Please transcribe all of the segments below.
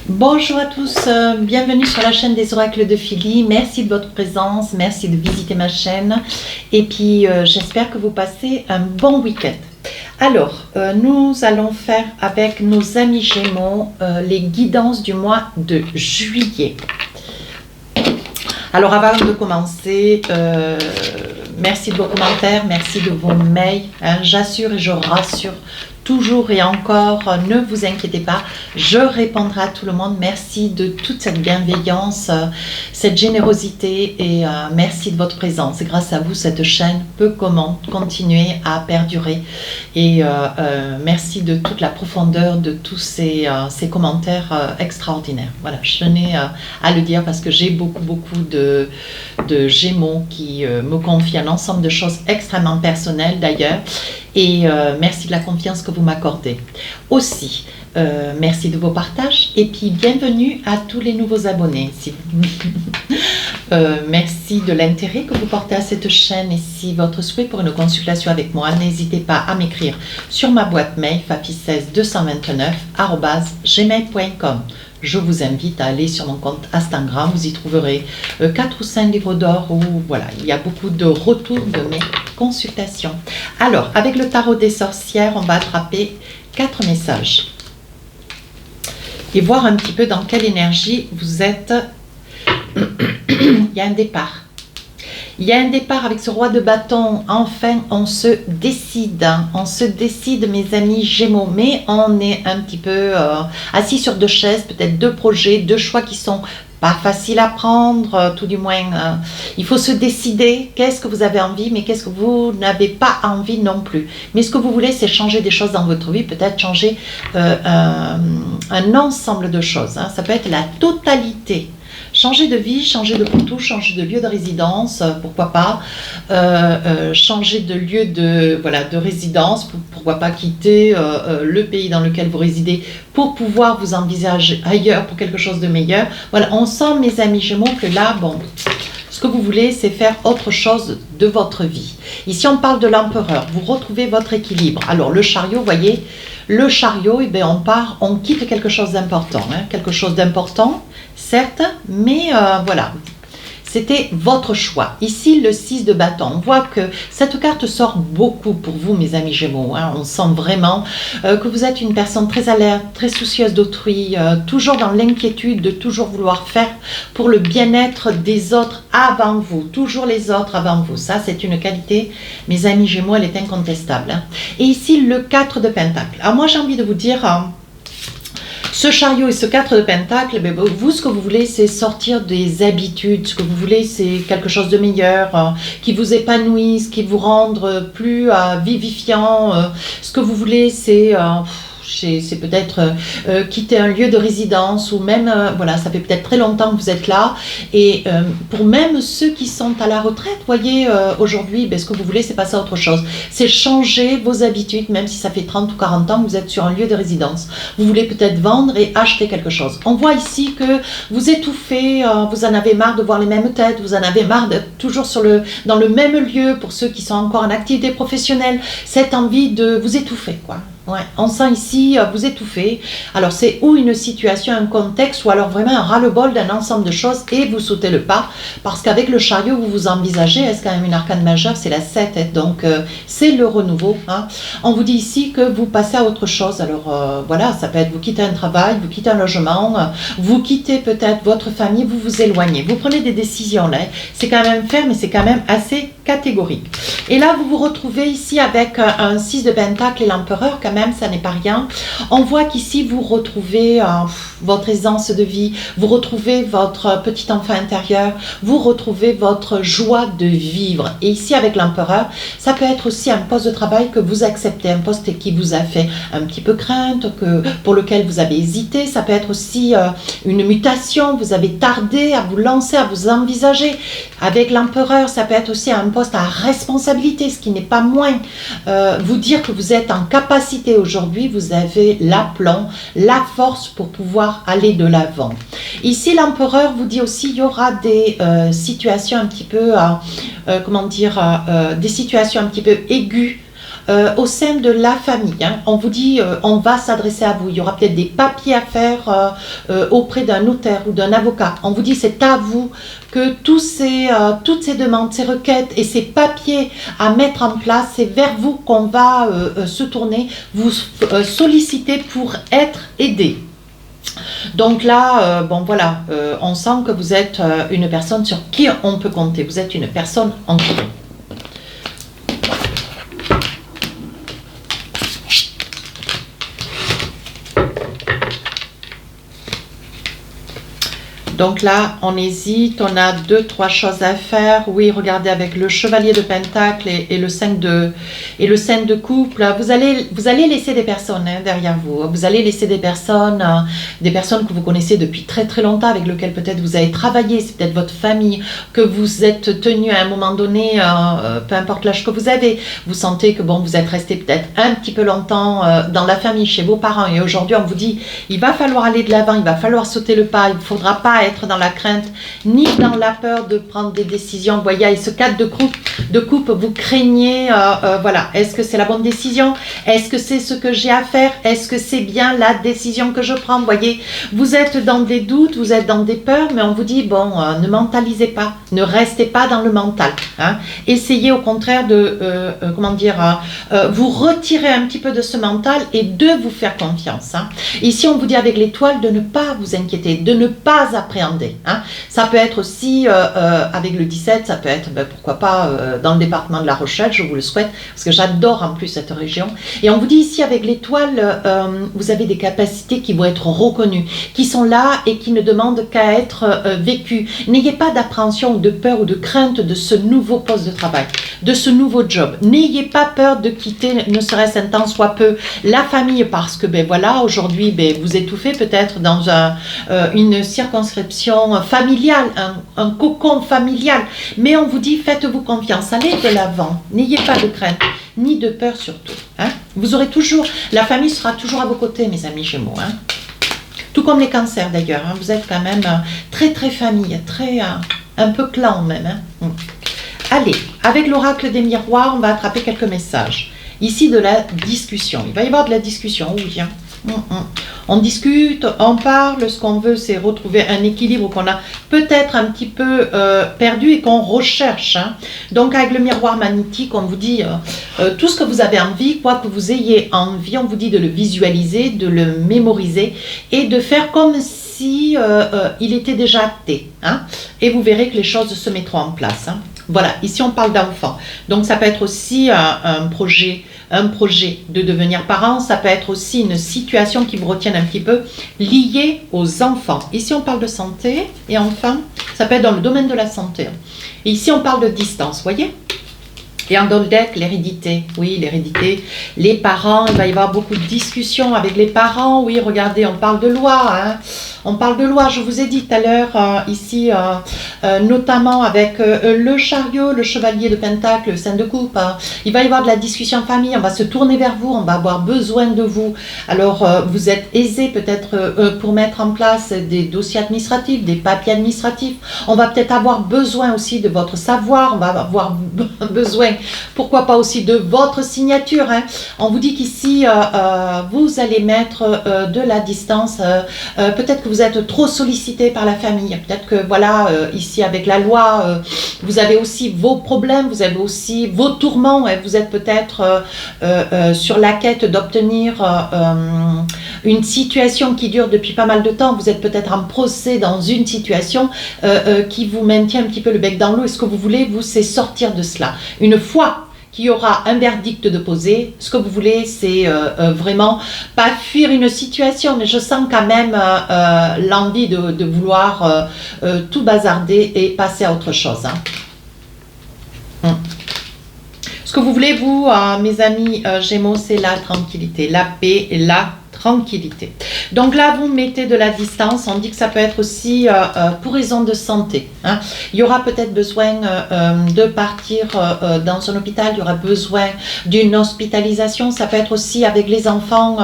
Bonjour à tous, bienvenue sur la chaîne des oracles de Philly. Merci de votre présence, merci de visiter ma chaîne et puis j'espère que vous passez un bon week-end. Alors, nous allons faire avec nos amis Gémeaux les guidances du mois de juillet. Alors avant de commencer, merci de vos commentaires, merci de vos mails, hein, j'assure et je rassure toujours et encore, ne vous inquiétez pas, je répondrai à tout le monde. Merci de toute cette bienveillance, cette générosité et merci de votre présence. Et grâce à vous, cette chaîne peut continuer à perdurer. Et merci de toute la profondeur de tous ces commentaires extraordinaires. Voilà, je tenais à le dire parce que j'ai beaucoup de Gémeaux qui me confient un ensemble de choses extrêmement personnelles d'ailleurs. Et merci de la confiance que vous m'accordez. Aussi, merci de vos partages et puis bienvenue à tous les nouveaux abonnés. Merci de l'intérêt que vous portez à cette chaîne et si votre souhait pour une consultation avec moi, n'hésitez pas à m'écrire sur ma boîte mail fafi16229@gmail.com. Je vous invite à aller sur mon compte Instagram, vous y trouverez 4 ou 5 livres d'or où voilà, il y a beaucoup de retours de mes consultations. Alors, avec le tarot des sorcières, on va attraper 4 messages et voir un petit peu dans quelle énergie vous êtes. Il y a un départ. Il y a un départ avec ce roi de bâton. Enfin, on se décide. On se décide, mes amis Gémeaux. Mais on est un petit peu assis sur 2 chaises, peut-être 2 projets, 2 choix qui sont pas faciles à prendre. Tout du moins, il faut se décider. Qu'est-ce que vous avez envie, mais qu'est-ce que vous n'avez pas envie non plus. Mais ce que vous voulez, c'est changer des choses dans votre vie. Peut-être changer un ensemble de choses. Hein. Ça peut être la totalité. Changer de vie, changer de poteau, changer de lieu de résidence, pourquoi pas, changer de lieu de résidence, pourquoi pas quitter le pays dans lequel vous résidez pour pouvoir vous envisager ailleurs pour quelque chose de meilleur. Voilà, on sent, mes amis Gémeaux, que là, bon, ce que vous voulez, c'est faire autre chose de votre vie. Ici, on parle de l'empereur, vous retrouvez votre équilibre. Alors, le chariot, vous voyez, le chariot, eh bien, on quitte quelque chose d'important, hein, quelque chose d'important, certes, mais voilà, c'était votre choix. Ici, le 6 de bâton, on voit que cette carte sort beaucoup pour vous, mes amis Gémeaux. Hein. On sent vraiment que vous êtes une personne très alerte, très soucieuse d'autrui, toujours dans l'inquiétude de toujours vouloir faire pour le bien-être des autres avant vous, toujours les autres avant vous. Ça, c'est une qualité, mes amis Gémeaux, elle est incontestable. Hein. Et ici, le 4 de pentacle. Alors moi, j'ai envie de vous dire... ce chariot et ce 4 de pentacle, vous, ce que vous voulez, c'est sortir des habitudes. Ce que vous voulez, c'est quelque chose de meilleur, qui vous épanouisse, qui vous rende plus vivifiant. Ce que vous voulez, c'est peut-être quitter un lieu de résidence ou même, voilà, ça fait peut-être très longtemps que vous êtes là. Et pour même ceux qui sont à la retraite, voyez, aujourd'hui, ce que vous voulez, c'est passer à autre chose. C'est changer vos habitudes, même si ça fait 30 ou 40 ans que vous êtes sur un lieu de résidence. Vous voulez peut-être vendre et acheter quelque chose. On voit ici que vous étouffez, vous en avez marre de voir les mêmes têtes, vous en avez marre d'être toujours dans le même lieu pour ceux qui sont encore en activité professionnelle. Cette envie de vous étouffer, quoi. Ouais, on sent ici vous étouffer. Alors c'est ou une situation, un contexte, ou alors vraiment un ras-le-bol d'un ensemble de choses et vous sautez le pas parce qu'avec le chariot vous vous envisagez, est-ce quand même une arcane majeure, c'est la 7, donc c'est le renouveau. Hein. On vous dit ici que vous passez à autre chose. Alors voilà, ça peut être vous quittez un travail, vous quittez un logement, vous quittez peut-être votre famille, vous vous éloignez. Vous prenez des décisions là, c'est quand même ferme mais c'est quand même assez catégorique. Et là vous vous retrouvez ici avec un 6 de pentacle et l'empereur quand même, ça n'est pas rien. On voit qu'ici vous retrouvez votre aisance de vie, vous retrouvez votre petit enfant intérieur, vous retrouvez votre joie de vivre. Et ici avec l'empereur, ça peut être aussi un poste de travail que vous acceptez, un poste qui vous a fait un petit peu crainte, pour lequel vous avez hésité. Ça peut être aussi une mutation, vous avez tardé à vous lancer, à vous envisager. Avec l'empereur, ça peut être aussi un poste à responsabilité, ce qui n'est pas moins vous dire que vous êtes en capacité aujourd'hui, vous avez l'aplomb, la force pour pouvoir aller de l'avant. Ici, l'empereur vous dit aussi il y aura des situations un petit peu, comment dire, des situations un petit peu aiguës au sein de la famille. Hein. On vous dit, on va s'adresser à vous. Il y aura peut-être des papiers à faire auprès d'un notaire ou d'un avocat. On vous dit, c'est à vous que toutes ces demandes, ces requêtes et ces papiers à mettre en place, c'est vers vous qu'on va se tourner, vous solliciter pour être aidé. Donc là, bon voilà, on sent que vous êtes une personne sur qui on peut compter. Vous êtes une personne ancrée. Donc là, on hésite, on a 2-3 choses à faire. Oui, regardez avec le chevalier de pentacle et le 5 de coupe. Vous allez laisser des personnes derrière vous. Vous allez laisser des personnes que vous connaissez depuis très très longtemps, avec lesquelles peut-être vous avez travaillé. C'est peut-être votre famille que vous êtes tenu à un moment donné, peu importe l'âge que vous avez. Vous sentez que bon, vous êtes resté peut-être un petit peu longtemps dans la famille, chez vos parents. Et aujourd'hui, on vous dit, il va falloir aller de l'avant, il va falloir sauter le pas. Il ne faudra pas être dans la crainte ni dans la peur de prendre des décisions. Vous voyez, et ce cadre de coupe, vous craignez, voilà, est-ce que c'est la bonne décision? Est-ce que c'est ce que j'ai à faire? Est-ce que c'est bien la décision que je prends? Vous voyez, vous êtes dans des doutes, vous êtes dans des peurs, mais on vous dit, bon, ne mentalisez pas, ne restez pas dans le mental. Hein. Essayez au contraire de, vous retirer un petit peu de ce mental et de vous faire confiance. Hein. Ici, on vous dit avec l'étoile de ne pas vous inquiéter, de ne pas appréhender. Hein. Ça peut être aussi, avec le 17, ça peut être, ben, pourquoi pas, dans le département de La Rochelle, je vous le souhaite, parce que j'adore en plus cette région. Et on vous dit ici, avec l'étoile, vous avez des capacités qui vont être reconnues, qui sont là et qui ne demandent qu'à être vécues. N'ayez pas d'appréhension ou de peur ou de crainte de ce nouveau poste de travail, de ce nouveau job. N'ayez pas peur de quitter, ne serait-ce un temps soit peu, la famille, parce que, ben voilà, aujourd'hui, ben, vous étouffez peut-être dans une circonscription familiale, un cocon familial, mais on vous dit, faites-vous confiance, allez de l'avant, n'ayez pas de crainte, ni de peur surtout. Hein. Vous aurez toujours, la famille sera toujours à vos côtés, mes amis Gémeaux. Hein. Tout comme les cancers d'ailleurs, hein. Vous êtes quand même très très famille, très un peu clan même. Hein. Allez, avec l'oracle des miroirs, on va attraper quelques messages. Ici de la discussion, il va y avoir de la discussion, oui. Hein. On discute, on parle, ce qu'on veut c'est retrouver un équilibre qu'on a peut-être un petit peu perdu et qu'on recherche. Hein. Donc avec le miroir magnétique, on vous dit tout ce que vous avez envie, quoi que vous ayez envie, on vous dit de le visualiser, de le mémoriser et de faire comme si il était déjà acté. Hein. Et vous verrez que les choses se mettront en place. Hein. Voilà, ici on parle d'enfants. Donc ça peut être aussi un projet de devenir parent, ça peut être aussi une situation qui vous retienne un petit peu liée aux enfants. Ici on parle de santé et enfin ça peut être dans le domaine de la santé. Et ici on parle de distance, voyez. Et en deck, l'hérédité, oui, l'hérédité, les parents, il va y avoir beaucoup de discussions avec les parents, oui, regardez, on parle de loi, hein. On parle de loi, je vous ai dit tout à l'heure, ici, notamment avec le chariot, le chevalier de pentacle, le 5 de coupe, hein. Il va y avoir de la discussion en famille, on va se tourner vers vous, on va avoir besoin de vous. Alors, vous êtes aisé peut-être pour mettre en place des dossiers administratifs, des papiers administratifs. On va peut-être avoir besoin aussi de votre savoir, on va avoir besoin, pourquoi pas aussi de votre signature. Hein. On vous dit qu'ici, vous allez mettre de la distance, peut-être que vous êtes trop sollicité par la famille, peut-être que voilà, ici avec la loi, vous avez aussi vos problèmes, vous avez aussi vos tourments, et vous êtes peut-être sur la quête d'obtenir une situation qui dure depuis pas mal de temps, vous êtes peut-être en procès dans une situation qui vous maintient un petit peu le bec dans l'eau, et ce que vous voulez, vous, c'est sortir de cela. Une fois qu'il y aura un verdict de posé, ce que vous voulez, c'est vraiment pas fuir une situation, mais je sens quand même l'envie de vouloir tout bazarder et passer à autre chose. Hein. Ce que vous voulez, vous, mes amis Gémeaux, c'est la tranquillité, la paix et la tranquillité. tranquillité. Donc là, vous mettez de la distance. On dit que ça peut être aussi pour raison de santé. Hein. Il y aura peut-être besoin de partir dans un hôpital. Il y aura besoin d'une hospitalisation. Ça peut être aussi avec les enfants.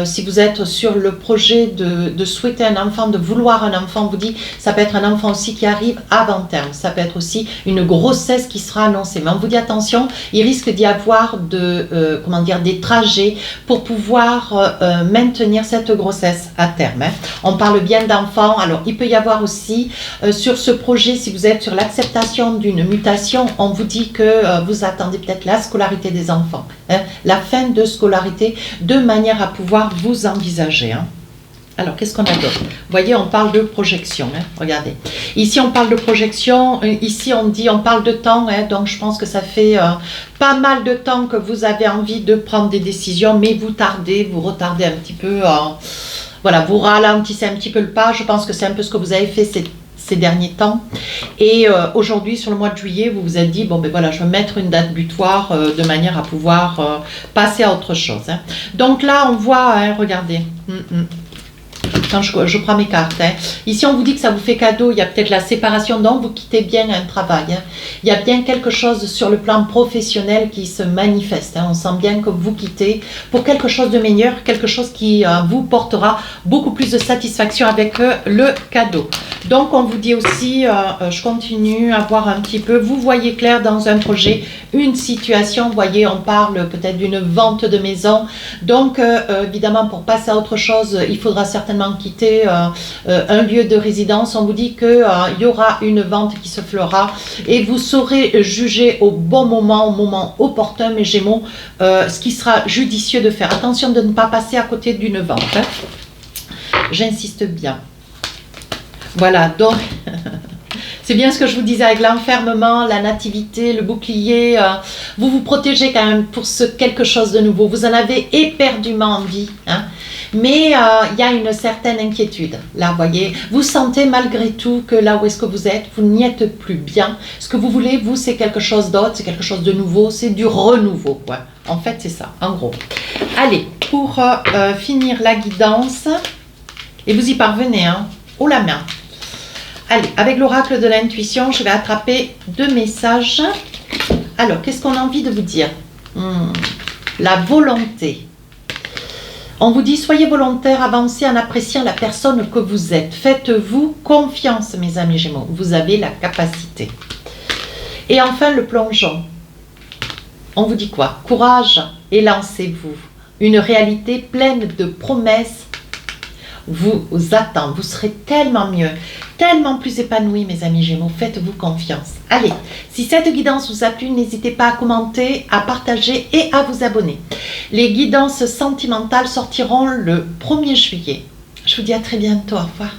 Si vous êtes sur le projet de souhaiter un enfant, de vouloir un enfant, vous dit ça peut être un enfant aussi qui arrive avant terme. Ça peut être aussi une grossesse qui sera annoncée. Mais on vous dit attention, il risque d'y avoir des trajets pour pouvoir maintenir cette grossesse à terme. Hein. On parle bien d'enfants. Alors, il peut y avoir aussi sur ce projet, si vous êtes sur l'acceptation d'une mutation, on vous dit que vous attendez peut-être la scolarité des enfants, hein, la fin de scolarité, de manière à pouvoir vous envisager. Hein. Alors, qu'est-ce qu'on a d'autre? Vous voyez, on parle de projection. Hein, regardez. Ici, on parle de projection. Ici, on parle de temps. Hein, donc, je pense que ça fait pas mal de temps que vous avez envie de prendre des décisions, mais vous retardez un petit peu. Voilà, vous ralentissez un petit peu le pas. Je pense que c'est un peu ce que vous avez fait ces derniers temps. Et aujourd'hui, sur le mois de juillet, vous vous êtes dit, bon, ben voilà, je vais mettre une date butoir de manière à pouvoir passer à autre chose. Hein. Donc là, on voit, hein, regardez. Quand je prends mes cartes. Hein. Ici, on vous dit que ça vous fait cadeau. Il y a peut-être la séparation, donc vous quittez bien un travail. Hein. Il y a bien quelque chose sur le plan professionnel qui se manifeste. Hein. On sent bien que vous quittez pour quelque chose de meilleur, quelque chose qui vous portera beaucoup plus de satisfaction avec le cadeau. Donc, on vous dit aussi, je continue à voir un petit peu, vous voyez clair dans un projet, une situation, vous voyez, on parle peut-être d'une vente de maison. Donc, évidemment, pour passer à autre chose, il faudra certainement quitter un lieu de résidence. On vous dit qu'il y aura une vente qui se fera et vous saurez juger au bon moment, au moment opportun, mes Gémeaux, ce qui sera judicieux de faire. Attention de ne pas passer à côté d'une vente. Hein. J'insiste bien. Voilà, donc c'est bien ce que je vous disais avec l'enfermement, la nativité, le bouclier. Vous vous protégez quand même pour quelque chose de nouveau. Vous en avez éperdument envie, hein. Mais il y a une certaine inquiétude. Là, vous voyez, vous sentez malgré tout que là où est-ce que vous êtes, vous n'y êtes plus bien. Ce que vous voulez, vous, c'est quelque chose d'autre, c'est quelque chose de nouveau, c'est du renouveau. Ouais. En fait, c'est ça, en gros. Allez, pour finir la guidance, et vous y parvenez, hein, haut la main. Allez, avec l'oracle de l'intuition, je vais attraper 2 messages. Alors, qu'est-ce qu'on a envie de vous dire? La volonté. On vous dit, soyez volontaire, avancez en appréciant la personne que vous êtes. Faites-vous confiance, mes amis Gémeaux. Vous avez la capacité. Et enfin, le plongeon. On vous dit quoi? Courage et lancez-vous. Une réalité pleine de promesses vous attend. Vous serez tellement mieux, tellement plus épanoui, mes amis Gémeaux. Faites-vous confiance. Allez, si cette guidance vous a plu, n'hésitez pas à commenter, à partager et à vous abonner. Les guidances sentimentales sortiront le 1er juillet. Je vous dis à très bientôt. Au revoir.